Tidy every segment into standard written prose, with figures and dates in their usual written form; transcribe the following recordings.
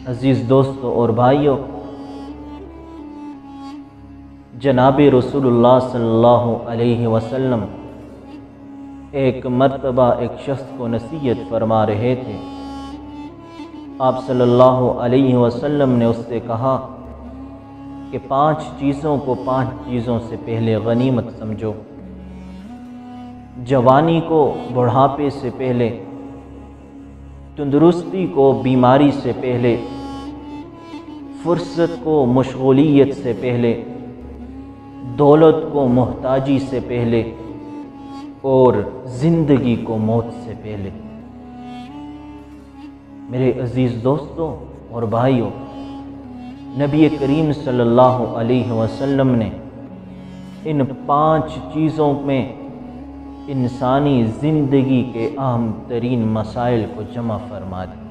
عزیز دوستوں اور بھائیوں، جناب رسول اللہ صلی اللہ علیہ وسلم ایک مرتبہ ایک شخص کو نصیحت فرما رہے تھے۔ آپ صلی اللہ علیہ وسلم نے اس سے کہا کہ 5 چیزوں کو 5 چیزوں سے پہلے غنیمت سمجھو۔ جوانی کو بڑھاپے سے پہلے، تندرستی کو بیماری سے پہلے، فرصت کو مشغولیت سے پہلے، دولت کو محتاجی سے پہلے، اور زندگی کو موت سے پہلے۔ میرے عزیز دوستوں اور بھائیوں، نبی کریم صلی اللہ علیہ وسلم نے ان 5 چیزوں میں انسانی زندگی کے اہم ترین مسائل کو جمع فرما دیا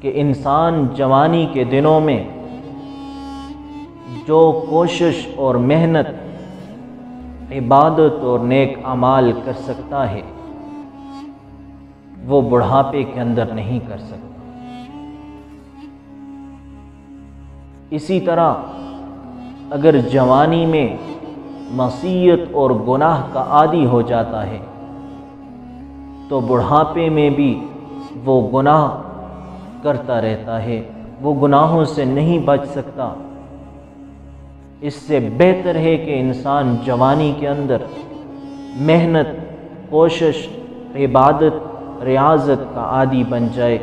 کہ انسان جوانی کے دنوں میں جو کوشش اور محنت، عبادت اور نیک اعمال کر سکتا ہے وہ بڑھاپے کے اندر نہیں کر سکتا۔ اسی طرح اگر جوانی میں معصیت اور گناہ کا عادی ہو جاتا ہے تو بڑھاپے میں بھی وہ گناہ کرتا رہتا ہے، وہ گناہوں سے نہیں بچ سکتا۔ اس سے بہتر ہے کہ انسان جوانی کے اندر محنت، کوشش، عبادت، ریاضت کا عادی بن جائے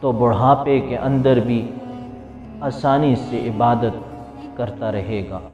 تو بڑھاپے کے اندر بھی آسانی سے عبادت کرتا رہے گا۔